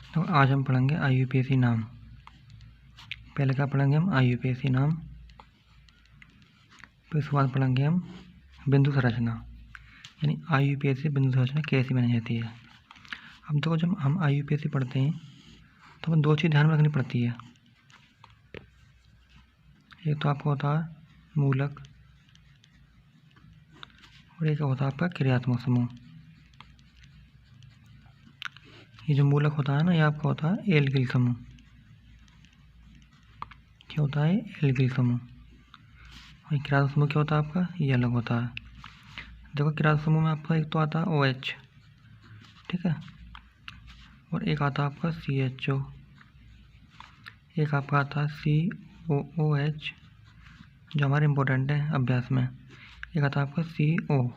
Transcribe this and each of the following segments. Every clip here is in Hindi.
तो आज हम पढ़ेंगे IUPAC नाम। पहले क्या पढ़ेंगे हम? IUPAC नाम। फिर उसके बाद पढ़ेंगे हम बिंदु संरचना, यानी IUPAC बिंदु संरचना कैसी बनी जाती है। अब देखो, जब हम IUPAC पढ़ते हैं तो हमें दो चीज़ ध्यान में रखनी पड़ती है। एक तो आपका होता है मूलक और एक होता है आपका क्रियात्मक समूह। ये जो मूलक होता है ना, ये आपका होता है एल्किल समूह। क्या होता है? एल्किल समूह। और क्रियात्मक समूह क्या होता है आपका? ये अलग होता है। देखो, क्रियात्मक समूह में आपका एक तो आता है OH, ठीक है, और एक आता है आपका CHO, एक आपका आता है COOH जो हमारे इम्पोर्टेंट है अभ्यास में, एक आता है आपका CO,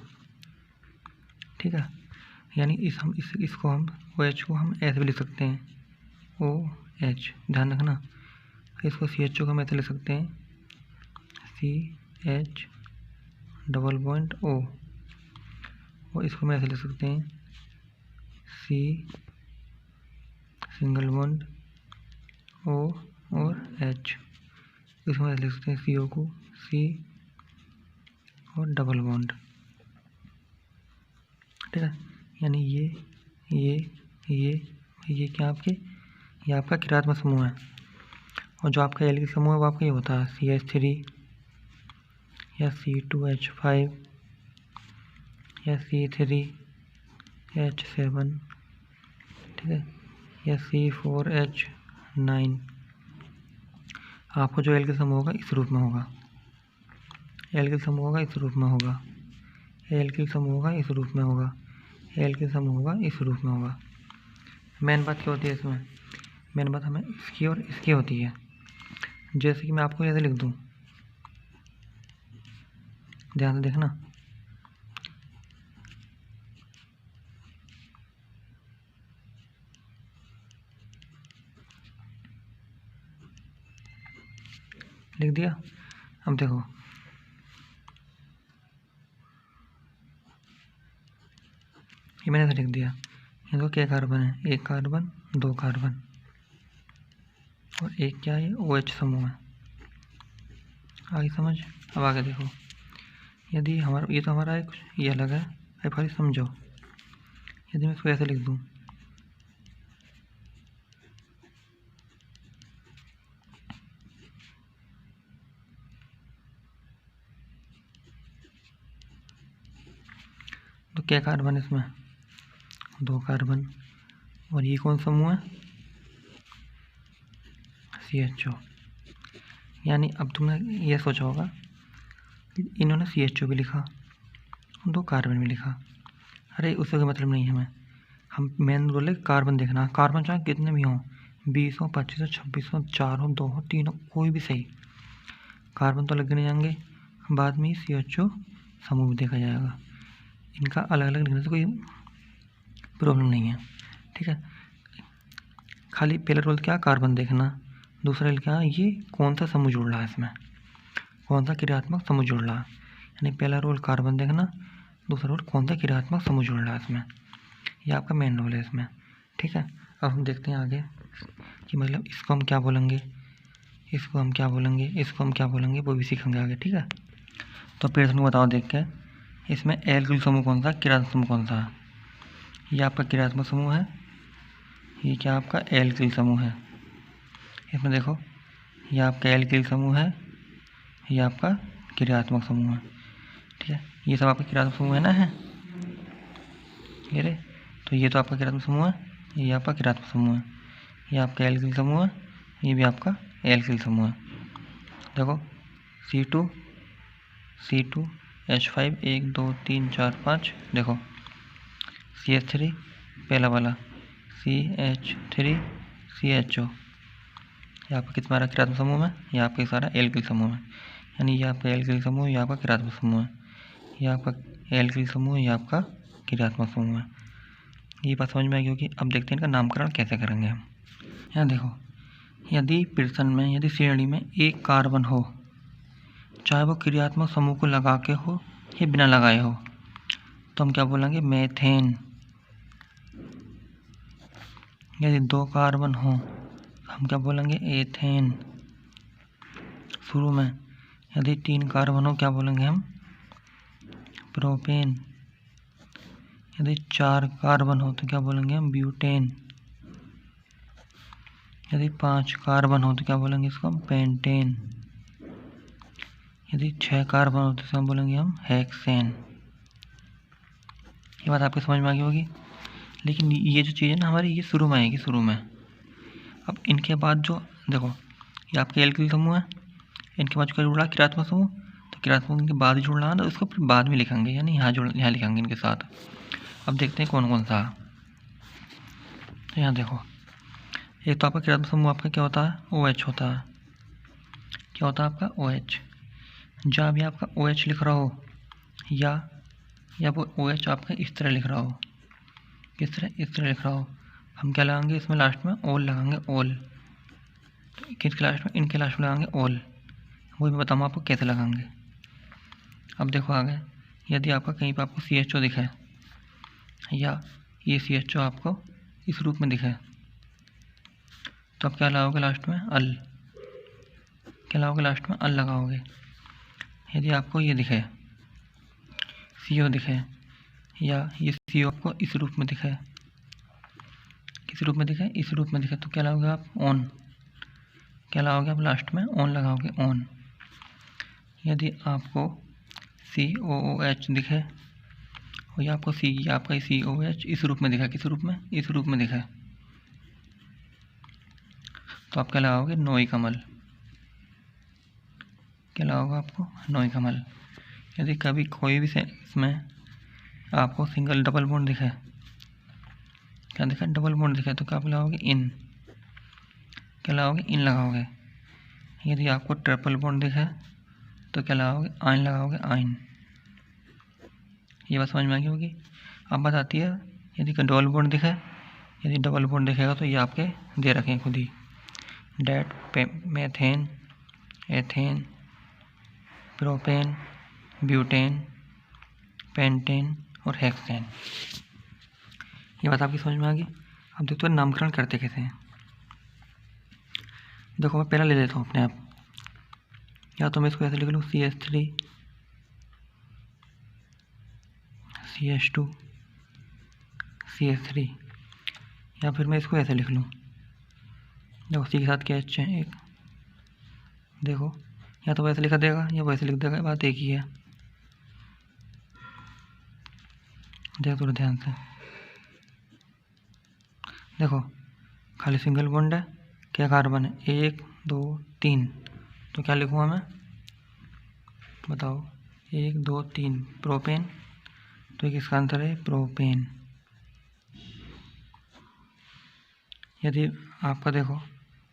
ठीक है। यानी इसको हम OH को हम ऐसे भी लिख सकते हैं, OH, ध्यान रखना। इसको CHO को हम ऐसे लिख सकते हैं, CH डबल पॉइंट O, और इसको हम ऐसे लिख सकते हैं, C सिंगल बॉन्ड O और H। इसको हम ऐसे लिख सकते हैं, CO को C और डबल बॉन्ड, ठीक है। यानी ये क्या आपके, ये आपका क्रियात्मक समूह है। और जो आपका एल्किल समूह है वो आपका ये होता है CH3 या C2H5 या C3H7, ठीक है, या C4H9। आपको जो एल्किल समूह होगा इस रूप में होगा, एल्किल समूह होगा इस रूप में होगा, एल्किल समूह होगा इस रूप में होगा, एल्किल समूह होगा इस रूप में होगा। मेन बात क्या होती है इसमें? मेन बात हमें इसकी और इसकी होती है। जैसे कि मैं आपको ऐसे लिख दूं, ध्यान से देखना, लिख दिया। अब देखो, ये मैंने ऐसे लिख दिया। ये देखो क्या कार्बन है, एक कार्बन, दो कार्बन, और एक क्या है? OH समूह है। आगे समझ? अब आगे देखो, यदि हमारा ये तो हमारा एक ये अलग है, अब खाली समझो। यदि मैं इसको ऐसे लिख दूं, तो क्या कार्बन इसमें? दो कार्बन, और ये कौन समूह है? CHO। यानी अब तुमने ये सोचा होगा इन्होंने CHO भी लिखा, दो कार्बन भी लिखा। अरे उसका कोई मतलब नहीं है। हम मेन बोले कार्बन देखना, कार्बन चाहे कितने भी हों, 20 हो, 25 हो, 26 हो, 4 हो, 2 हो, 3 हो, कोई भी सही, कार्बन तो लग नहीं जाएंगे। बाद में CHO समूह भी देखा जाएगा। इनका अलग अलग लिखने से कोई प्रॉब्लम नहीं है, ठीक है। खाली पहला रोल क्या? कार्बन देखना। दूसरा रोल क्या? ये कौन सा समूह जुड़ रहा है इसमें, कौन सा क्रियात्मक समूह जुड़ रहा है। यानी पहला रोल कार्बन देखना, दूसरा रोल कौन सा क्रियात्मक समूह जुड़ रहा है इसमें। ये आपका मेन रोल है इसमें, ठीक है। अब हम देखते हैं आगे कि मतलब इसको हम क्या बोलेंगे, इसको हम क्या बोलेंगे, इसको हम क्या बोलेंगे, वो भी सीखेंगे आगे, ठीक है। तो प्रश्न बताओ देख के, इसमें एल्किल समूह कौन सा, क्रियात्मक समूह कौन सा है? ये आपका क्रियात्मक समूह है, ये क्या आपका एल्किल समूह है। इसमें देखो, ये आपका एल्किल समूह है, ये आपका क्रियात्मक समूह है, ठीक है। ये सब आपका क्रियात्मक समूह है ना, है ये रे। तो ये तो आपका क्रियात्मक समूह है, ये आपका क्रियात्मक समूह है, ये आपका एल्किल समूह है, ये भी आपका एल्किल समूह है। देखो, C2H5 1 2 3 4 5, देखो CH3 पहला वाला, CH3 CHO, ये आपका कितना रहा क्रियात्मक समूह में? ये आपका सारा एल्किल समूह है। यानी ये आपका एल्किल समूह, ये आपका क्रियात्मक समूह है, ये आपका एल्किल समूह, ये आपका क्रियात्मक समूह है। ये बात समझ में आई होगी। अब देखते हैं इनका नामकरण कैसे करेंगे हम। यहाँ देखो, यदि प्रश्न में, यदि श्रेणी में एक कार्बन हो, चाहे वो क्रियात्मक समूह को लगा के हो या बिना लगाए हो, तो हम क्या बोलेंगे? मेथेन। यदि 2 कार्बन हो हम क्या बोलेंगे? एथेन। शुरू में यदि 3 कार्बन हो क्या बोलेंगे हम? प्रोपेन। यदि 4 कार्बन हो तो क्या बोलेंगे हम? ब्यूटेन। यदि 5 कार्बन हो तो क्या बोलेंगे इसको? हम पेंटेन। यदि 6 कार्बन हो तो इसको बोलेंगे हम हेक्सेन। ये बात आपको समझ में आ गई होगी। लेकिन ये जो चीज़ है ना हमारी, ये शुरू में आएगी, शुरू में। अब इनके बाद जो देखो, ये आपके एल्किल समूह है, इनके बाद जो जुड़ा किरात्मक समूह, तो किरात्मक के बाद जुड़ रहा है ना, उसको फिर बाद में लिखेंगे, यानी यहाँ लिखेंगे इनके साथ। अब देखते हैं कौन कौन सा। तो यहाँ देखो, एक तो आपका किरात्मक समूह आपका क्या होता है? OH होता है। क्या होता है आपका? OH। जहाँ भी आपका OH लिख रहा हो या वो OH आपका इस तरह लिख रहा हो, किस तरह? इस तरह लिख रहा हो, हम क्या लगाएंगे इसमें? लास्ट में ओल लगाएंगे, ओल। तो किसके लास्ट में? इनके लास्ट में लगाएंगे ओल। वो भी बताऊँ आपको कैसे लगाएंगे। अब देखो आगे, यदि आपका कहीं पर आपको CHO दिखे या ये CHO आपको इस रूप में दिखे, तो आप क्या लगाओगे लास्ट में? अल। क्या लगाओगे लास्ट में? अल लगाओगे। यदि आपको ये दिखे, CO दिखे, या ये CO आपको इस रूप में दिखे, किस रूप में दिखे? इस रूप में दिखे, तो क्या लगाओगे आप? ऑन। क्या लगाओगे आप लास्ट में? ऑन लगाओगे, ऑन। यदि आपको COOH दिखे और या आपको आपका COH इस रूप में दिखा, किस रूप में? इस रूप में दिखा, तो आप क्या लगाओगे? नोई कमल। क्या लगाओगे आपको? नोई कमल। यदि कभी कोई भी इसमें आपको सिंगल डबल बॉन्ड दिखे, क्या दिखा? डबल बॉन्ड दिखा, तो क्या आप लगाओगे? इन। क्या लगाओगे? इन लगाओगे। यदि आपको ट्रिपल बॉन्ड दिखे तो क्या लगाओगे? आयन लगाओगे, आयन। ये बात समझ में आ गई होगी। अब बात आती है यदि डबल बॉन्ड दिखे, यदि डबल बॉन्ड दिखेगा तो ये आपके दे रखें खुद ही, डेट, methane, ethane, propane, butane, pentane और हेक्सेन। ये बात आपकी समझ में आ गई। अब देखते हैं नामकरण करते कैसे हैं। देखो मैं पहला ले लेता हूँ अपने आप, या तो मैं इसको ऐसे लिख लूँ CH3 CH2 CH3, या फिर मैं इसको ऐसे लिख लूँ, देखो सी के साथ क्या H है एक, देखो या तो वैसे लिखा देगा या वैसे लिख देगा, बात एक ही है। देखो थोड़ा ध्यान से, देखो खाली सिंगल बॉन्ड है, क्या कार्बन है? 1 2 3, तो क्या लिखूँगा मैं? बताओ, 1 2 3 प्रोपेन, तो इसका आंसर है प्रोपेन। यदि आपका देखो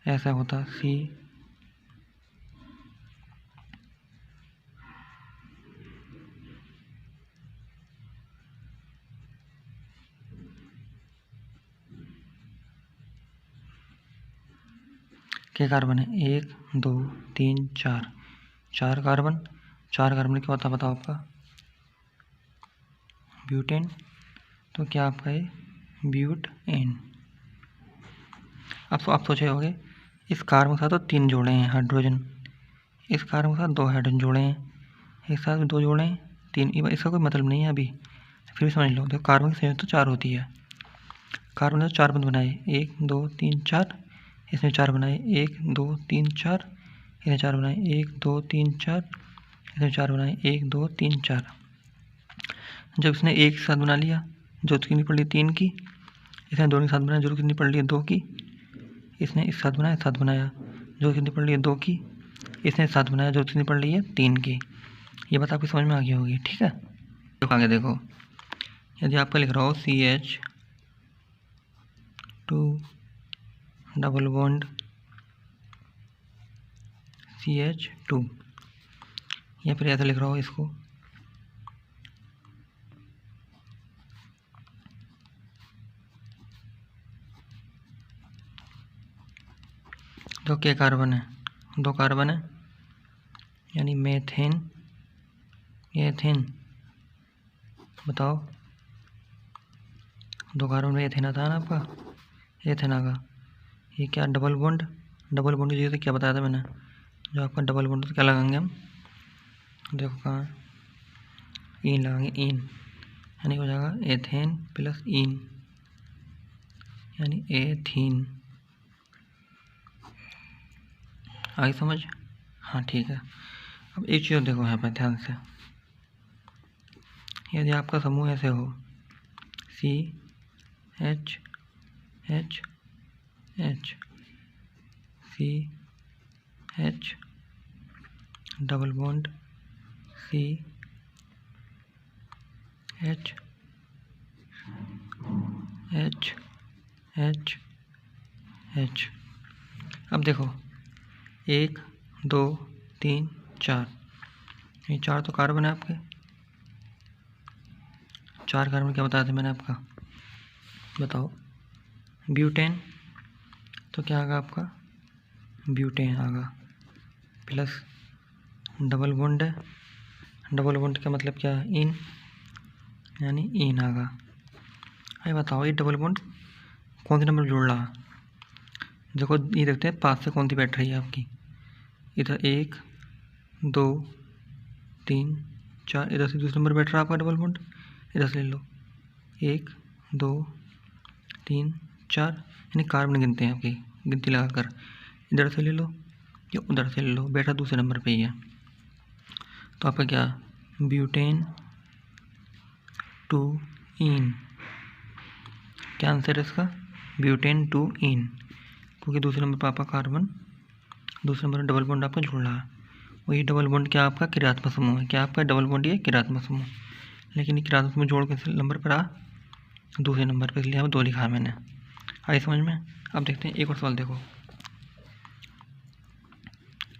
ऐसा होता C क्या कार्बन है? 1 2 3 4, 4 कार्बन, 4 कार्बन क्या होता बताओ आपका? ब्यूटेन, तो क्या आपका है? ब्यूटेन। अब आप सोचे होंगे इस कार्बन के साथ तो 3 जोड़े हैं हाइड्रोजन, इस कार्बन के साथ 2 हाइड्रोजन जोड़े हैं, एक साथ 2 जोड़े हैं 3, इसका कोई मतलब नहीं है अभी, फिर भी समझ लो। देखो कार्बन की संयुक्त तो 4 होती है, कार्बन ने 4 बंद बनाए, 1 2 3 4, इसने 4 बनाए, 1 2 3 4, इसने 4 बनाए, 1 2 3 4, इसने 4 बनाए, 1 2 3 4। जब इसने एक साथ बना लिया, जरूरत कितनी पड़ ली? 3 की। इसने दोनों के साथ बनाया, जरूरत कितनी पड़ ली? 2 की। इसने इस साथ बनाया, 7 बनाया, जरूरत कितनी पड़ ली है? 2 की। इसने 7 बनाया, जरूरत कितनी पड़ रही है? 3 की। ये बात आपकी समझ में आ गई होगी, ठीक है। तो आगे देखो, यदि आपका लिख रहा हो CH2 डबल बॉन्ड CH2, या फिर ऐसा लिख रहा हो इसको, तो क्या कार्बन है? 2 कार्बन है, यानी मेथेन, एथेन। बताओ 2 कार्बन में एथेन आता है ना आपका, एथेन आ गया। ये क्या डबल बॉन्ड की जगह से क्या बताया था मैंने, जो आपका डबल बॉन्ड तो क्या लगाएंगे हम, देखो कहाँ ईन लगाएंगे, ईन यानी हो जाएगा एथेन प्लस ईन यानी एथीन। आगे समझ? हाँ ठीक है। अब एक चीज़ देखो यहाँ पर ध्यान से, यदि आपका समूह ऐसे हो CH H H CH double bond CH H H H। अब देखो 1 2 3 4, ये 4 तो कार्बन है आपके, 4 कार्बन क्या बताया था मैंने आपका, बताओ ब्यूटेन, तो क्या आगा आपका ब्यूटेन आगा प्लस डबल बॉन्ड है, डबल बॉन्ड का मतलब क्या है इन यानी इन आगा। अरे बताओ ये डबल बॉन्ड कौन से नंबर जुड़ रहा है, देखो ये देखते हैं 5 से कौन सी बैठ रही है आपकी, इधर 1 2 3 4, इधर से दूसरा नंबर बैठ रहा है आपका डबल बॉन्ड, इधर से ले लो 1 2 3 4 यानी कार्बन गिनते हैं आपकी, गिनती लगाकर इधर से ले लो या उधर से ले लो, बैठा दूसरे नंबर पे ही है, तो आपका क्या ब्यूटेन 2 इन, क्या आंसर है इसका ब्यूटेन 2 इन, क्योंकि दूसरे नंबर पर आपका कार्बन, दूसरे नंबर डबल बॉन्ड आपका जुड़ रहा है, वही डबल बॉन्ड क्या आपका क्रियात्मक समूह है, क्या आपका डबल बॉन्ड ये क्रियात्मक समूह, लेकिन ये क्रियात्मक समूह जोड़ के नंबर पर आ दूसरे नंबर पर, इसलिए यहाँ 2 लिखा है मैंने। आई समझ में? अब देखते हैं एक और सवाल, देखो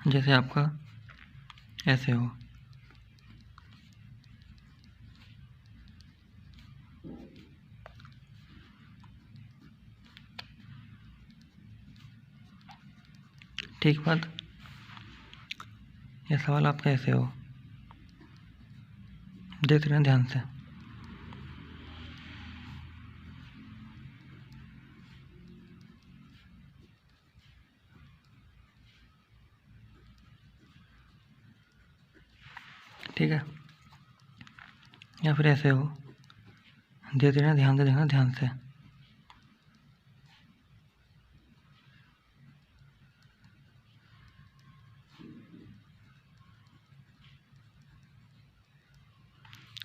जैसे आपका ऐसे हो ठीक बात, यह सवाल आपका ऐसे हो, देख रहे हैं ध्यान से, ठीक है, या फिर ऐसे हो, देख रहे हैं ध्यान से, देखना ध्यान से,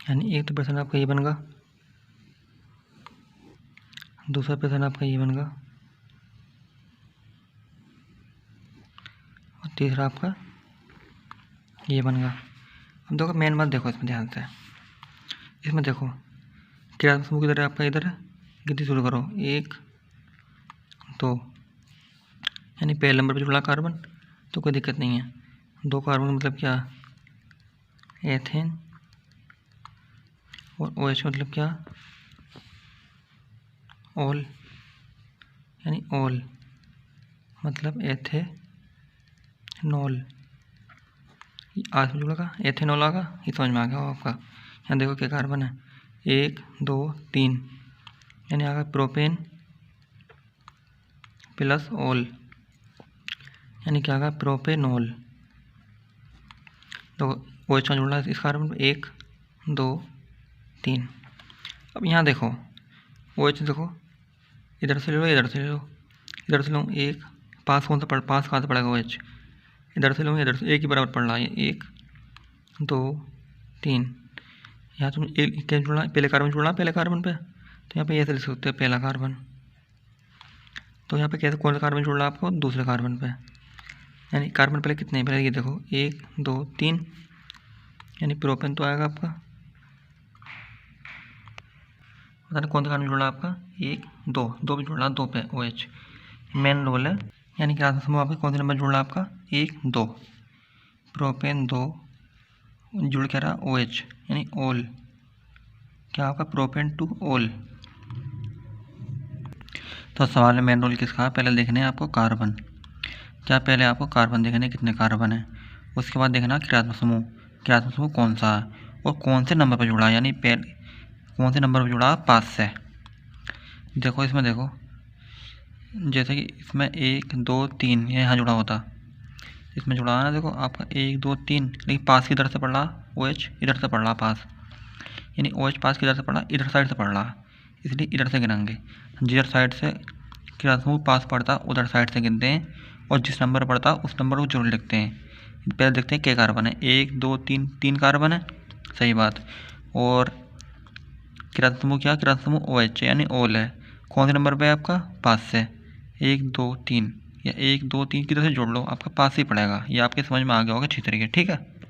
यानी एक तो प्रश्न आपका ये बनेगा, दूसरा प्रश्न आपका ये बनेगा, और तीसरा आपका ये बनेगा। अब देखो मेन बात देखो इसमें ध्यान से, इसमें देखो क्रियात्मक समूह किधर है आपका, इधर है, गिनती शुरू करो 1 2, यानी पहले नंबर पे जुड़ा कार्बन तो कोई दिक्कत नहीं है, 2 कार्बन मतलब क्या एथेन, और OH मतलब क्या ऑल, यानी ऑल मतलब एथेनॉल, आज में जुड़ा एथेनॉल आगा, ये समझ में आ गया आपका। यहाँ देखो क्या कार्बन है 1 2 3, यानी आगा प्रोपेन प्लस ऑल, यानी क्या आगा प्रोपेनॉल, तो OH में जुड़ा है इस कार्बन पर 1 2 3। अब यहाँ देखो OH देखो इधर से ले लो, इधर से ले लो, इधर से लो 1, पास कौन सा पड़, पास कहाँ से पड़ेगा OH, इधर से लो, इधर से एक ही बराबर पड़ रहा है 1 2 3, यहाँ तुम एक क्या जुड़ना, पहले कार्बन जुड़ना पहले कार्बन पे, तो यहाँ पे ऐसे लिख सकते हो पहला कार्बन, तो यहाँ पे कैसे कौन सा कार्बन जुड़ रहा है आपको दूसरे कार्बन पे, यानी कार्बन पहले कितने हैं, पहले ये देखो 1 2 3, यानी प्रोपेन तो आएगा आपका, पता नहीं कौन सा कार्बन जुड़ रहा है आपका 1 2 भी जुड़ रहा है 2 पे OH, मेन रोल है, यानी क्रियात्मक समूह आपका कौन सा नंबर जुड़ रहा है आपका 1 2, प्रोपेन 2 जुड़ क्या रहा OH यानी ऑल, क्या आपका प्रोपेन टू ऑल। तो सवाल में मेन रोल किसका है, पहले देखने हैं आपको कार्बन, क्या पहले आपको कार्बन देखने कितने कार्बन है, उसके बाद देखना क्रियात्मक समूह कौन सा है और कौन से नंबर पर जुड़ा है, यानी पहले कौन से नंबर पर जुड़ा है 5 से। देखो इसमें देखो जैसे कि इसमें 1 2 3 ये यहाँ जुड़ा होता, इसमें जुड़ा है ना, देखो आपका 1 2 3, लेकिन पास किधर से पड़ रहा, OH इधर से पड़ रहा पास, यानी OH पास किधर से पड़ रहा, इधर साइड से पड़ रहा, इसलिए इधर से गिनेंगे। जिधर साइड से किरण समूह पास पड़ता उधर साइड से गिनते हैं, और जिस नंबर पर पड़ता उस नंबर को जरूर लिखते हैं। पहले देखते हैं क्या कार्बन है, 1 2 3, 3 कार्बन है, सही बात। और किरण समूह क्या, किरण समूह OH यानी ओल है, कौन से नंबर पे है आपका, पास से, 1 2 3, या 1 2 3 की तरह से जोड़ लो, आपका पास ही पड़ेगा। ये आपके समझ में आ गया होगा अच्छी तरीके, ठीक है।